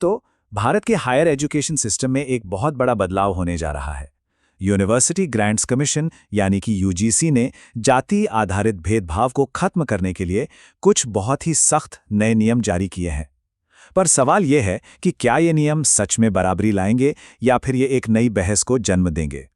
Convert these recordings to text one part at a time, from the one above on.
तो भारत के higher education system में एक बहुत बड़ा बदलाव होने जा रहा है। यूनिवर्सिटी ग्रांट्स कमीशन यानी कि यूजीसी ने जाति आधारित भेदभाव को खत्म करने के लिए कुछ बहुत ही सख्त नए नियम जारी किए हैं। पर सवाल यह है कि क्या ये नियम सच में बराबरी लाएंगे या फिर ये एक नई बहस को जन्म देंगे।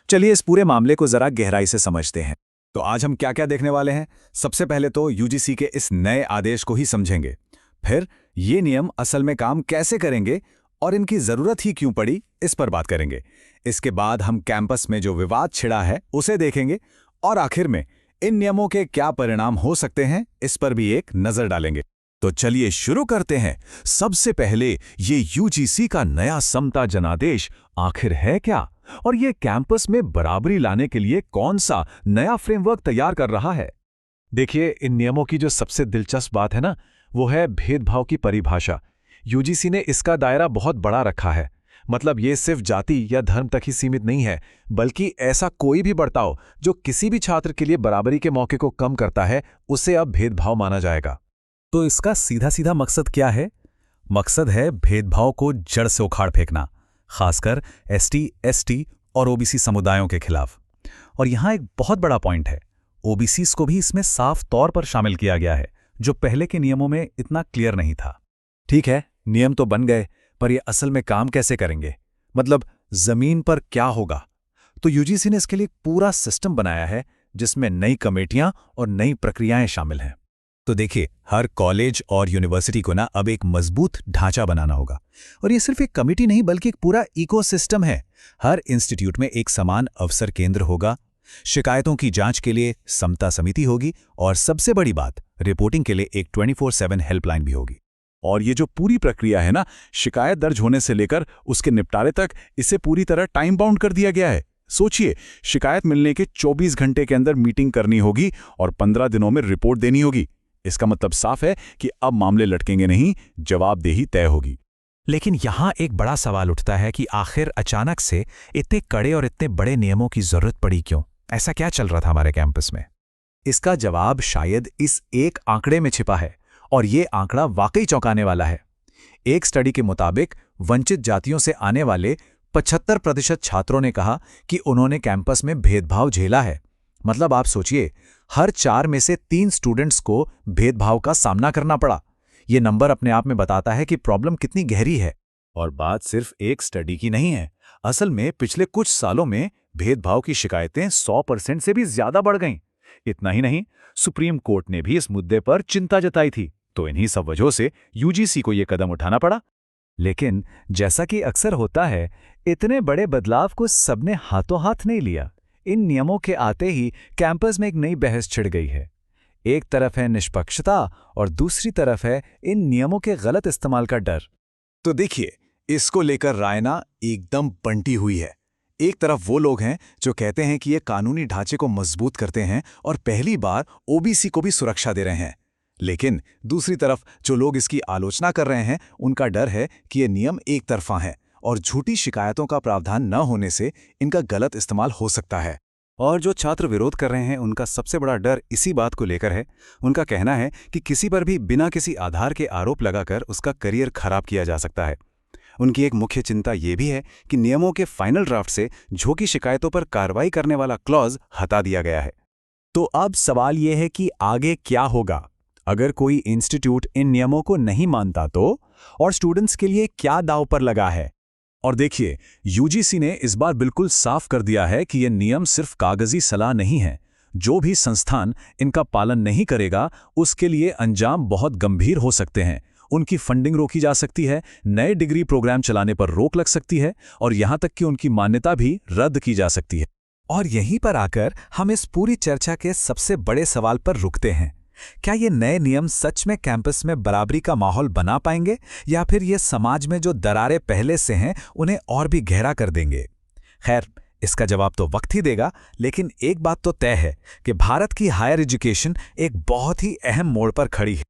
चलिए इस पूरे मामले को जरा गहराई से समझते हैं। तो आज हम क्या क्या देखने वाले हैं। सबसे पहले तो यूजीसी के इस नए आदेश को ही समझेंगे, फिर ये नियम असल में काम कैसे करेंगे और इनकी जरूरत ही क्यों पड़ी, इस पर बात करेंगे। इसके बाद हम कैंपस में जो विवाद छिड़ा है उसे देखेंगे और आखिर में इन नियमों के क्या परिणाम हो सकते हैं, इस पर भी एक नजर डालेंगे। तो चलिए शुरू करते हैं। सबसे पहले ये यूजीसी का नया समता जनादेश आखिर है क्या, और ये कैंपस में बराबरी लाने के लिए कौन सा नया फ्रेमवर्क तैयार कर रहा है। देखिए, इन नियमों की जो सबसे दिलचस्प बात है ना, वो है भेदभाव की परिभाषा। यूजीसी ने इसका दायरा बहुत बड़ा रखा है। मतलब ये सिर्फ जाति या धर्म तक ही सीमित नहीं है, बल्कि ऐसा कोई भी बर्ताव जो किसी भी छात्र के लिए बराबरी के मौके को कम करता है, उसे अब भेदभाव माना जाएगा। तो इसका सीधा सीधा मकसद क्या है? मकसद है भेदभाव को जड़ से उखाड़ फेंकना, खासकर एसटी, एसटी और ओबीसी समुदायों के खिलाफ। और यहां एक बहुत बड़ा पॉइंट है, ओबीसीज को भी इसमें साफ तौर पर शामिल किया गया है, जो पहले के नियमों में इतना क्लियर नहीं था। ठीक है, नियम तो बन गए, पर ये असल में काम कैसे करेंगे? मतलब जमीन पर क्या होगा? तो यूजीसी ने इसके लिए पूरा सिस्टम बनाया है, जिसमें नई कमेटियां और नई प्रक्रियाएं शामिल हैं। तो देखिए, हर कॉलेज और यूनिवर्सिटी को ना अब एक मजबूत ढांचा बनाना होगा। और ये सिर्फ एक कमेटी नहीं, बल्कि एक पूरा इकोसिस्टम है। हर इंस्टीट्यूट में एक समान अवसर केंद्र होगा, शिकायतों की जांच के लिए समता समिति होगी, और सबसे बड़ी बात, रिपोर्टिंग के लिए एक 24/7 हेल्पलाइन भी होगी। और ये जो पूरी प्रक्रिया है ना, शिकायत दर्ज होने से लेकर उसके निपटारे तक, इसे पूरी तरह टाइम बाउंड कर दिया गया है। सोचिए, शिकायत मिलने के 24 घंटे के अंदर मीटिंग करनी होगी और 15 दिनों में रिपोर्ट देनी होगी। इसका मतलब साफ है कि अब मामले लटकेंगे नहीं, जवाबदेही तय होगी। लेकिन यहां एक बड़ा सवाल उठता है कि आखिर अचानक से इतने कड़े और इतने बड़े नियमों की जरूरत पड़ी क्यों? ऐसा क्या चल रहा था हमारे कैंपस में? इसका जवाब शायद इस एक आंकड़े में छिपा है, और ये आंकड़ा वाकई चौंकाने वाला है। एक स्टडी के मुताबिक वंचित जातियों से आने वाले 75% छात्रों ने कहा कि उन्होंने कैंपस में भेदभाव झेला है। मतलब आप सोचिए, हर 4 में से 3 स्टूडेंट्स को भेदभाव का सामना करना पड़ा। ये नंबर अपने आप में बताता है कि प्रॉब्लम कितनी गहरी है। और बात सिर्फ एक स्टडी की नहीं है। असल में पिछले कुछ सालों में भेदभाव की शिकायतें 100% से भी ज्यादा बढ़ गईं। इतना ही नहीं, सुप्रीम कोर्ट ने भी इस मुद्दे पर चिंता जताई थी। तो इन्हीं सब वजहों से यूजीसी को यह कदम उठाना पड़ा। लेकिन जैसा कि अक्सर होता है, इतने बड़े बदलाव को सबने हाथों हाथ नहीं लिया। इन नियमों के आते ही कैंपस में एक नई बहस छिड़ गई है। एक तरफ है निष्पक्षता और दूसरी तरफ है इन नियमों के गलत इस्तेमाल का डर। तो देखिए, इसको लेकर राय ना एकदम बंटी हुई है। एक तरफ वो लोग हैं जो कहते हैं कि ये कानूनी ढांचे को मजबूत करते हैं और पहली बार ओबीसी को भी सुरक्षा दे रहे हैं। लेकिन दूसरी तरफ जो लोग इसकी आलोचना कर रहे हैं, उनका डर है कि ये नियम एक तरफा हैं और झूठी शिकायतों का प्रावधान न होने से इनका गलत इस्तेमाल हो सकता है। और जो छात्र विरोध कर रहे हैं, उनका सबसे बड़ा डर इसी बात को लेकर है। उनका कहना है कि किसी पर भी बिना किसी आधार के आरोप लगाकर उसका करियर खराब किया जा सकता है। उनकी एक मुख्य चिंता ये भी है कि नियमों के फाइनल ड्राफ्ट से झूठी शिकायतों पर कार्रवाई करने वाला क्लॉज हटा दिया गया है। तो अब सवाल यह है कि आगे क्या होगा? अगर कोई इंस्टीट्यूट इन नियमों को नहीं मानता तो, और स्टूडेंट्स के लिए क्या दांव पर लगा है? और देखिए, यूजीसी ने इस बार बिल्कुल साफ कर दिया है कि ये नियम सिर्फ कागजी सलाह नहीं है। जो भी संस्थान इनका पालन नहीं करेगा, उसके लिए अंजाम बहुत गंभीर हो सकते हैं। उनकी फंडिंग रोकी जा सकती है, नए डिग्री प्रोग्राम चलाने पर रोक लग सकती है, और यहां तक कि उनकी मान्यता भी रद्द की जा सकती है। और यहीं पर आकर हम इस पूरी चर्चा के सबसे बड़े सवाल पर रुकते हैं। क्या ये नए नियम सच में कैंपस में बराबरी का माहौल बना पाएंगे, या फिर ये समाज में जो दरारें पहले से हैं उन्हें और भी गहरा कर देंगे? खैर, इसका जवाब तो वक्त ही देगा, लेकिन एक बात तो तय है कि भारत की हायर एजुकेशन एक बहुत ही अहम मोड़ पर खड़ी है।